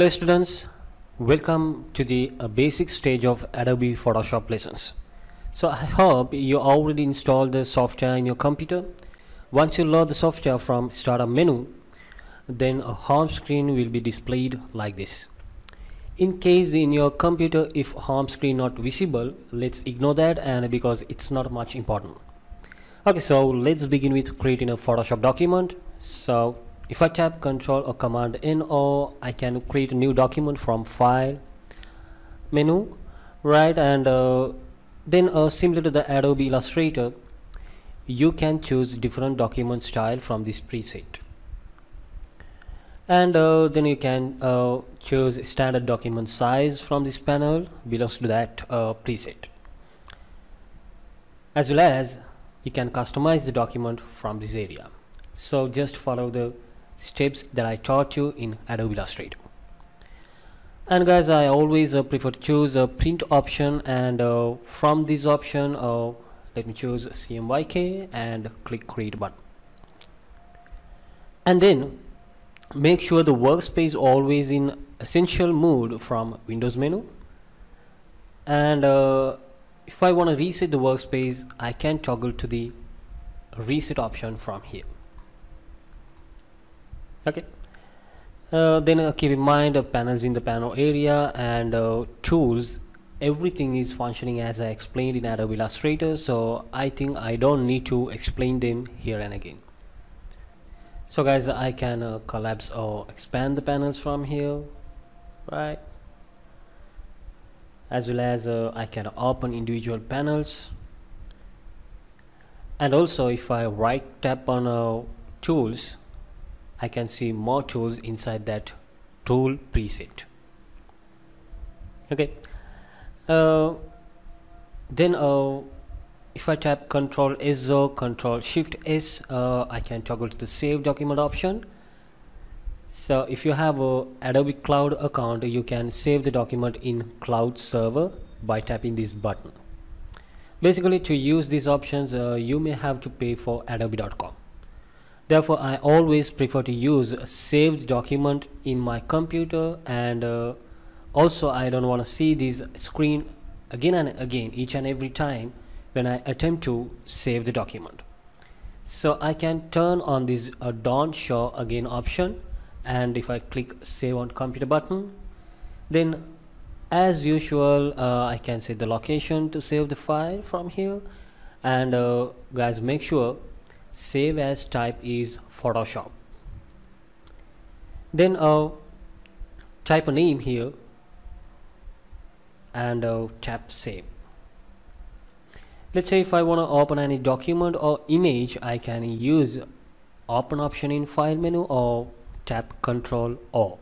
Hello students, welcome to the basic stage of Adobe Photoshop lessons. So I hope you already installed the software in your computer. Once you load the software from startup menu, then a home screen will be displayed like this. In case in your computer if home screen not visible, let's ignore that and because it's not much important. Okay, so let's begin with creating a Photoshop document. So if I tap Ctrl or Command N, or I can create a new document from File menu, right? And then similar to the Adobe Illustrator, you can choose different document style from this preset, and then you can choose standard document size from this panel belongs to that preset, as well as you can customize the document from this area. So just follow the steps that I taught you in Adobe Illustrator. And guys, I always prefer to choose a print option, and from this option let me choose CMYK and click create button, and then make sure the workspace always in essential mode from Windows menu. And if I want to reset the workspace, I can toggle to the reset option from here. Okay, then keep in mind panels in the panel area and tools, everything is functioning as I explained in Adobe Illustrator, so I think I don't need to explain them here and again. So guys, I can collapse or expand the panels from here, right? As well as I can open individual panels, and also if I right tap on tools, I can see more tools inside that tool preset. Okay, then if I tap Ctrl S or Ctrl Shift S, I can toggle to the save document option. So if you have a Adobe Cloud account, you can save the document in Cloud Server by tapping this button. Basically, to use these options, you may have to pay for adobe.com. Therefore, I always prefer to use a saved document in my computer, and also I don't want to see this screen again and again each and every time when I attempt to save the document. So I can turn on this don't show again option, and if I click save on computer button, then as usual I can set the location to save the file from here. And guys, make sure save as type is Photoshop. Then type a name here and tap save. Let's say if I want to open any document or image, I can use open option in file menu or tap Ctrl O.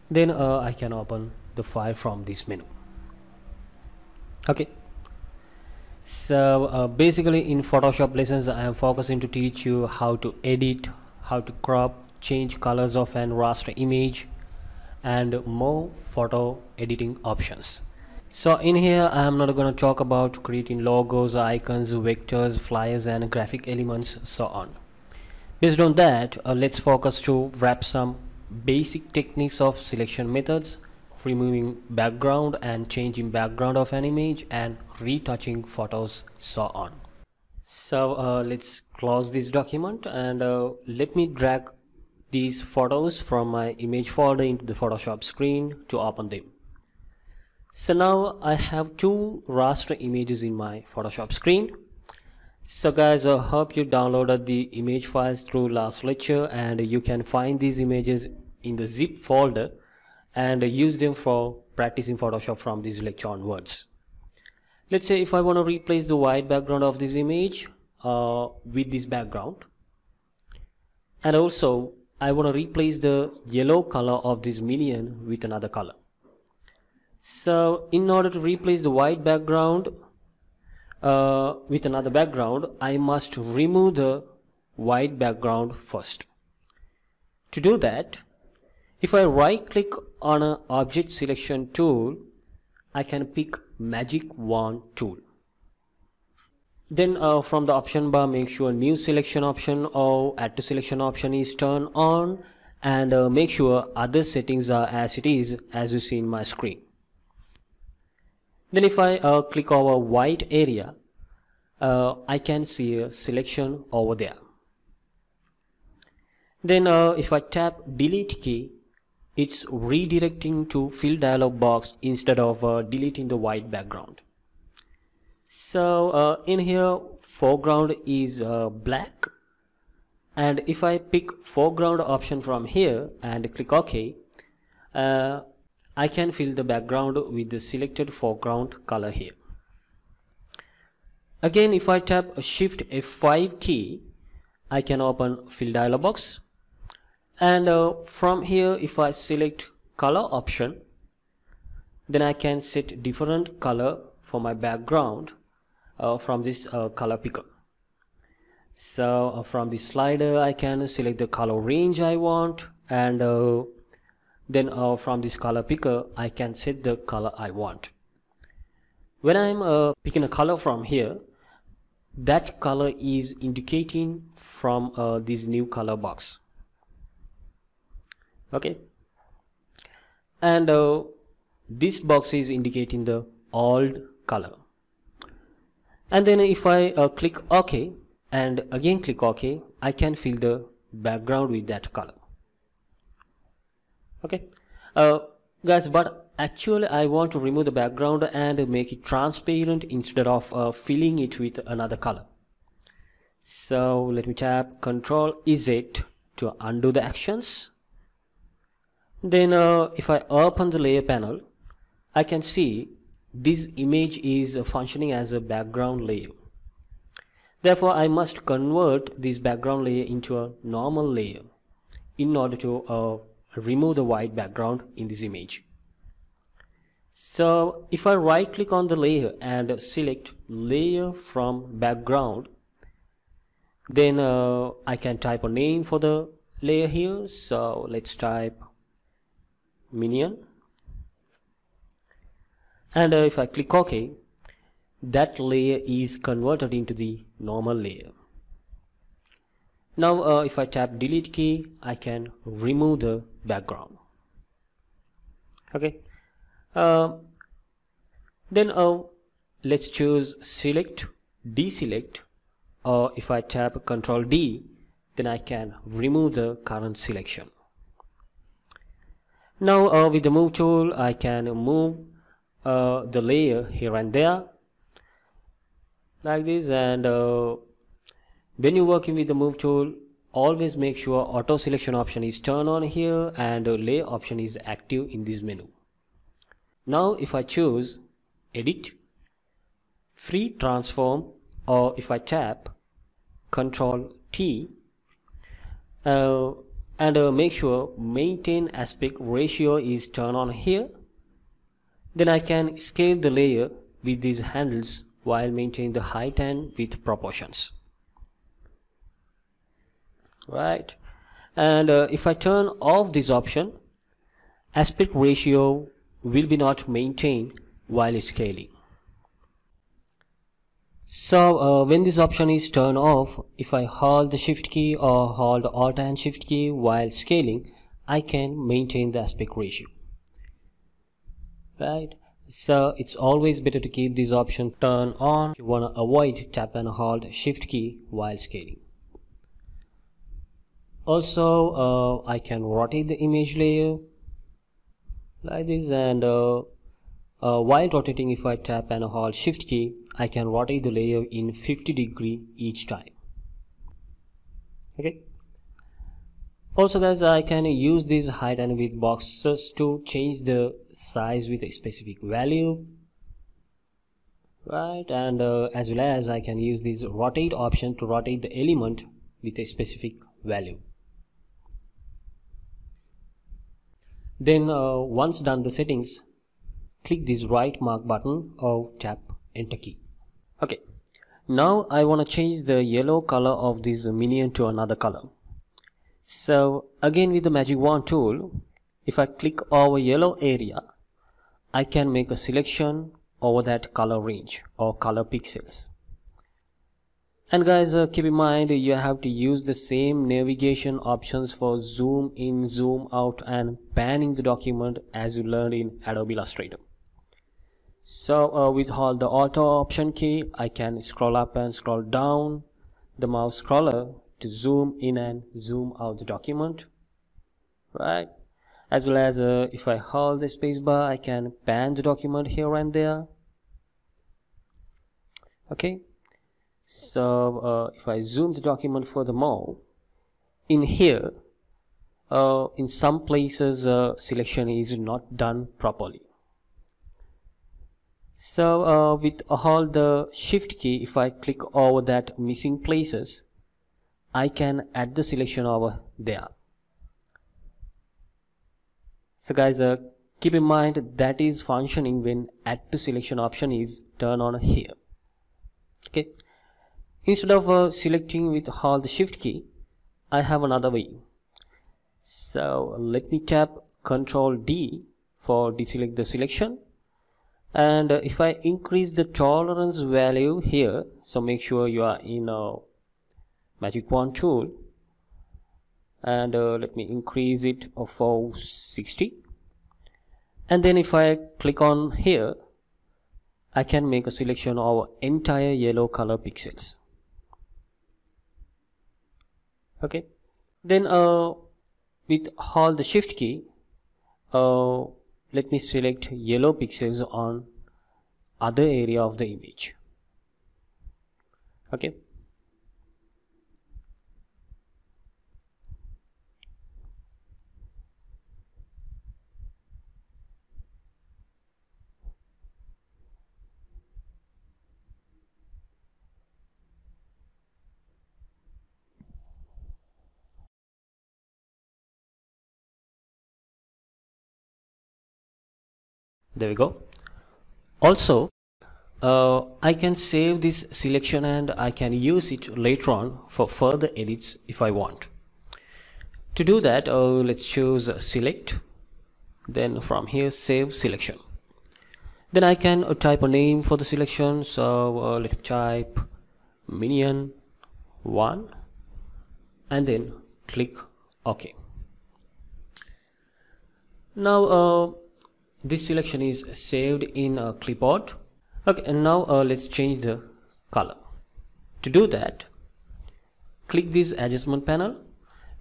Then I can open the file from this menu. Okay, so basically in Photoshop lessons I am focusing to teach you how to edit, how to crop, change colors of an raster image, and more photo editing options. So in here I am not going to talk about creating logos, icons, vectors, flyers and graphic elements, so on. Based on that, let's focus to wrap some basic techniques of selection methods, removing background and changing background of an image, and retouching photos, so on. So let's close this document, and let me drag these photos from my image folder into the Photoshop screen to open them. So now I have two raster images in my Photoshop screen. So guys, I hope you downloaded the image files through last lecture, and you can find these images in the zip folder and use them for practicing Photoshop from this lecture onwards. Let's say if I want to replace the white background of this image with this background, and also I want to replace the yellow color of this minion with another color. So in order to replace the white background with another background, I must remove the white background first. To do that, if I right click on an object selection tool, I can pick magic wand tool. Then from the option bar, make sure new selection option or add to selection option is turned on, and make sure other settings are as it is as you see in my screen. Then if I click over white area, I can see a selection over there. Then if I tap delete key, it's redirecting to fill dialog box instead of deleting the white background. So in here foreground is black, and if I pick foreground option from here and click OK, I can fill the background with the selected foreground color here. Again, if I tap Shift F5 key, I can open fill dialog box, and from here if I select color option, then I can set different color for my background from this color picker. So from the slider I can select the color range I want, and then from this color picker I can set the color I want. When I'm picking a color from here, that color is indicating from this new color box. Okay, and this box is indicating the old color. And then if I click OK and again click OK, I can fill the background with that color. Okay, guys, but actually I want to remove the background and make it transparent instead of filling it with another color. So let me tap Ctrl Z to undo the actions. Then if I open the layer panel, I can see this image is functioning as a background layer. Therefore I must convert this background layer into a normal layer in order to remove the white background in this image. So if I right click on the layer and select layer from background, then I can type a name for the layer here. So let's type minion, and if I click OK, that layer is converted into the normal layer. Now if I tap delete key, I can remove the background. Okay, then let's choose select, deselect, or if I tap Ctrl D, then I can remove the current selection. Now with the move tool I can move the layer here and there like this, and when you're working with the move tool, always make sure auto selection option is turned on here and layer option is active in this menu. Now if I choose edit, free transform, or if I tap Ctrl T and make sure maintain aspect ratio is turned on here, then I can scale the layer with these handles while maintaining the height and width proportions. Right, and if I turn off this option, aspect ratio will be not maintained while scaling. So when this option is turned off, if I hold the Shift key or hold Alt and Shift key while scaling, I can maintain the aspect ratio. Right, so it's always better to keep this option turned on if you want to avoid tap and hold Shift key while scaling. Also I can rotate the image layer like this, and while rotating, if I tap and hold Shift key, I can rotate the layer in 50 degree each time. Okay, also guys, I can use these height and width boxes to change the size with a specific value, right, and as well as I can use this rotate option to rotate the element with a specific value. Then once done the settings, click this right mark button or tap enter key. Okay, now I want to change the yellow color of this minion to another color. So again with the magic wand tool, if I click over yellow area, I can make a selection over that color range or color pixels, And guys, keep in mind you have to use the same navigation options for zoom in, zoom out and panning the document as you learned in Adobe Illustrator. So with hold the Alt option key, I can scroll up and scroll down the mouse scroller to zoom in and zoom out the document, right? As well as if I hold the spacebar, I can pan the document here and there. Okay, so if I zoom the document furthermore, in here in some places selection is not done properly. So with hold the Shift key, if I click over that missing places, I can add the selection over there. So guys, keep in mind that is functioning when add to selection option is turned on here. Okay, instead of selecting with hold the Shift key, I have another way. So let me tap Ctrl D for deselect the selection, and if I increase the tolerance value here, so make sure you are in Magic Wand tool, and let me increase it for 60, and then if I click on here, I can make a selection of entire yellow color pixels. Okay, then with hold the Shift key, let me select yellow pixels on other area of the image. Okay, there we go. Also I can save this selection and I can use it later on for further edits if I want. To do that, let's choose select, then from here save selection. Then I can type a name for the selection, so let's type minion 1 and then click OK. Now this selection is saved in a clipboard. Okay, and now let's change the color. To do that, click this adjustment panel.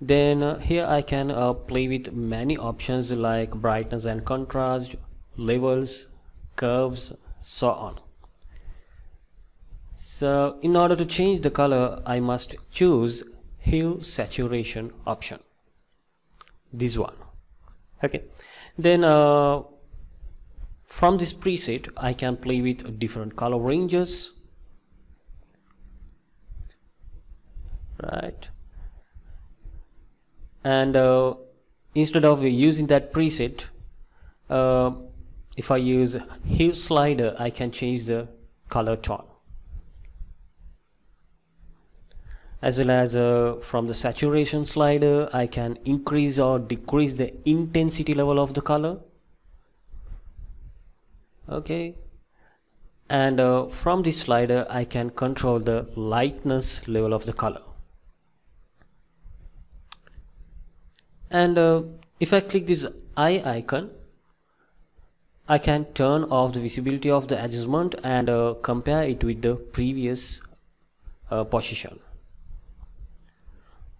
Then here I can play with many options like brightness and contrast, levels, curves, so on. So in order to change the color, I must choose hue saturation option, this one. Okay, then from this preset I can play with different color ranges, right? And instead of using that preset, if I use hue slider, I can change the color tone, as well as from the saturation slider I can increase or decrease the intensity level of the color. Okay, and from this slider I can control the lightness level of the color. And if I click this eye icon, I can turn off the visibility of the adjustment and compare it with the previous position.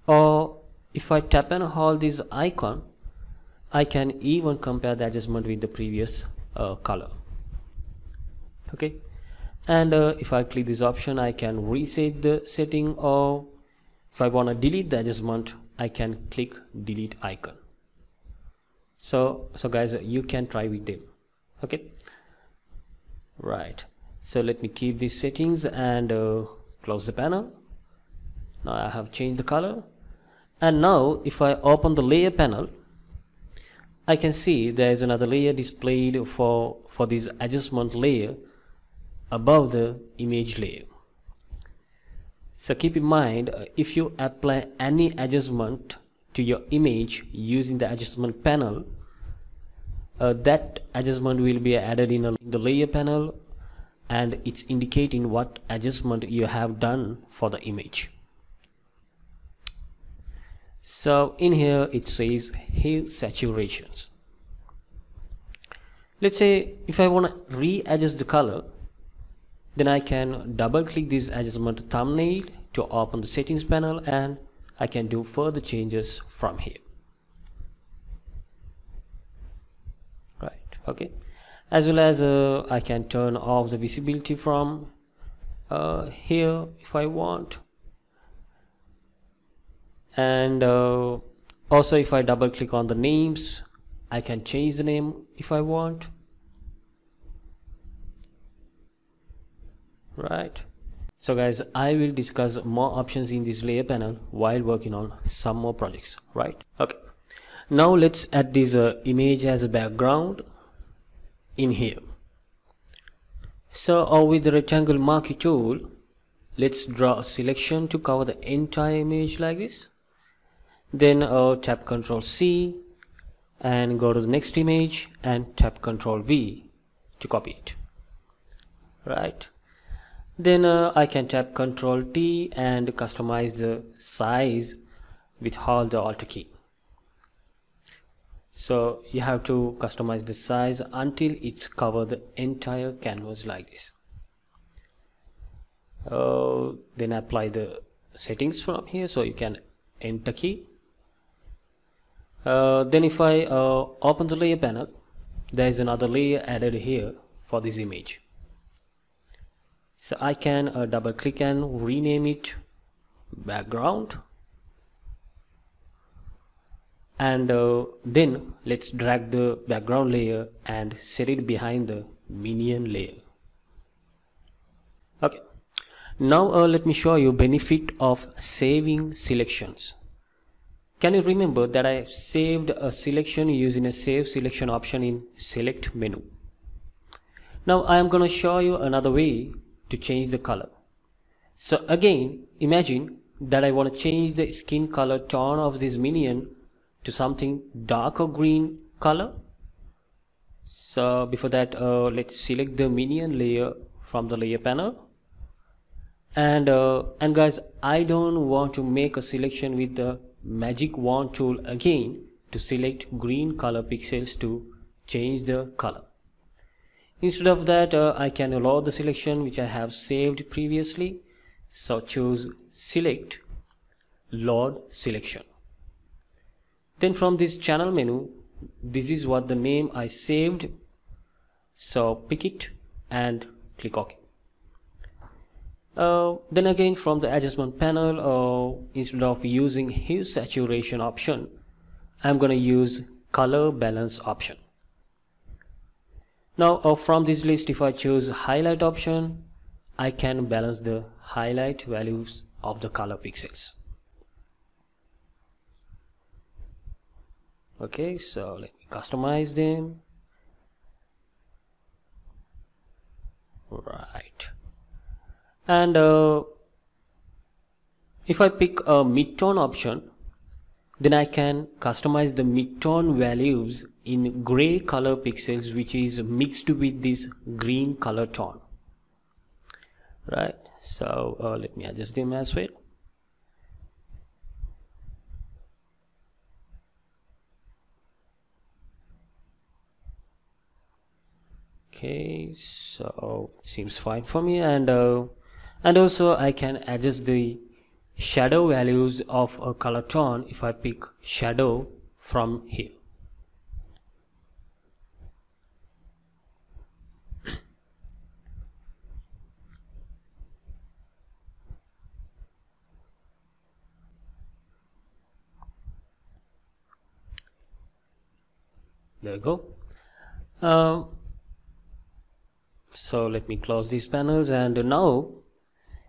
Or if I tap and hold this icon, I can even compare the adjustment with the previous color. Okay, and if I click this option, I can reset the setting, or if I want to delete the adjustment, I can click delete icon. So guys, you can try with them. Okay, right, so let me keep these settings and close the panel. Now I have changed the color, and now if I open the layer panel, I can see there is another layer displayed for this adjustment layer above the image layer. So keep in mind, if you apply any adjustment to your image using the adjustment panel, that adjustment will be added in the layer panel and it's indicating what adjustment you have done for the image. So in here it says hue saturations. Let's say if I want to readjust the color, then I can double click this adjustment thumbnail to open the settings panel, and I can do further changes from here. Right, okay. As well as I can turn off the visibility from here if I want. And also if I double click on the names, I can change the name if I want. Right. So guys, I will discuss more options in this layer panel while working on some more projects. Right. Okay. Now let's add this image as a background in here. So with the rectangle marquee tool, let's draw a selection to cover the entire image like this. Then tap Ctrl C and go to the next image and tap Ctrl V to copy it. Right. Then I can tap Ctrl T and customize the size with hold the Alt key. So you have to customize the size until it's cover the entire canvas like this. Then apply the settings from here, so you can enter key. Then if I open the layer panel, there is another layer added here for this image. So I can double click and rename it background, and then let's drag the background layer and set it behind the minion layer. Okay, now let me show you benefit of saving selections. Can you remember that I saved a selection using a save selection option in select menu? Now I am going to show you another way to change the color. So again, imagine that I want to change the skin color tone of this minion to something darker green color. So before that, let's select the minion layer from the layer panel, and guys, I don't want to make a selection with the magic wand tool again to select green color pixels to change the color. Instead of that, I can load the selection which I have saved previously. So choose select, load selection. Then from this channel menu, this is what the name I saved. So pick it and click OK. Then again from the adjustment panel, instead of using hue saturation option, I'm going to use color balance option. Now from this list, if I choose highlight option, I can balance the highlight values of the color pixels. Okay, so let me customize them. Right. And if I pick a mid-tone option, then I can customize the mid-tone values in gray color pixels, which is mixed with this green color tone. Right, so let me adjust them as well. Okay, so it seems fine for me, and also I can adjust the shadow values of a color tone if I pick shadow from here. There we go. So let me close these panels, and now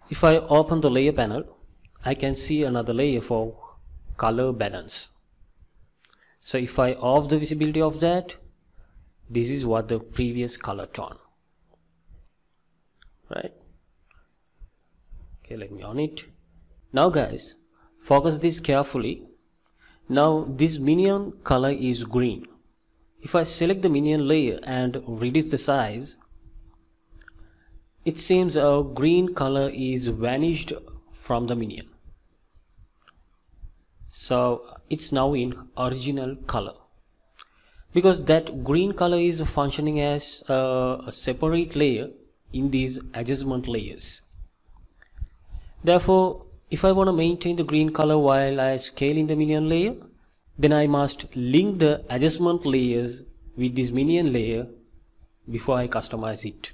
if I open the layer panel, I can see another layer for color balance. So if I off the visibility of that, this is what the previous color tone. Right. Okay, let me on it. Now guys, focus this carefully. Now this minion color is green. If I select the minion layer and reduce the size, it seems a green color is vanished from the minion. So it's now in original color, because that green color is functioning as a separate layer in these adjustment layers. Therefore, if I want to maintain the green color while I scale in the minion layer, then I must link the adjustment layers with this minion layer before I customize it.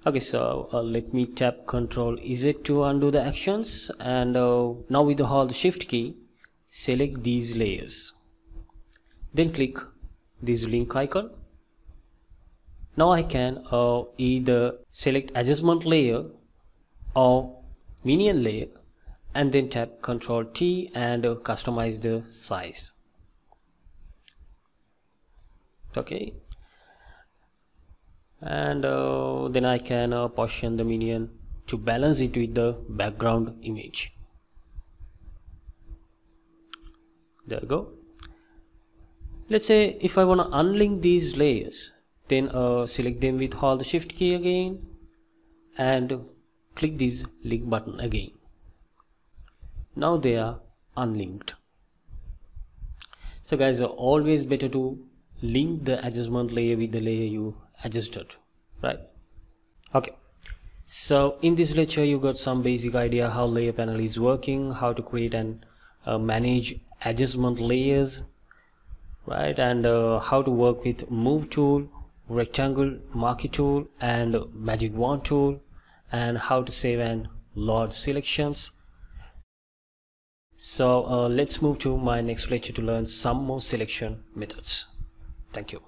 Okay, so let me tap Ctrl Z to undo the actions, and now with the Alt+Shift key, select these layers. Then click this link icon. Now I can either select adjustment layer or minion layer, and then tap Ctrl T and customize the size. Okay. And then I can position the minion to balance it with the background image. There we go. Let's say if I want to unlink these layers, then select them with Alt+Shift key again and click this link button again. Now they are unlinked. So guys, always better to link the adjustment layer with the layer you adjusted, right? Okay, so in this lecture you got some basic idea how layer panel is working, how to create and manage adjustment layers, right? And how to work with move tool, rectangle marquee tool and magic wand tool, and how to save and load selections. So let's move to my next lecture to learn some more selection methods. Thank you.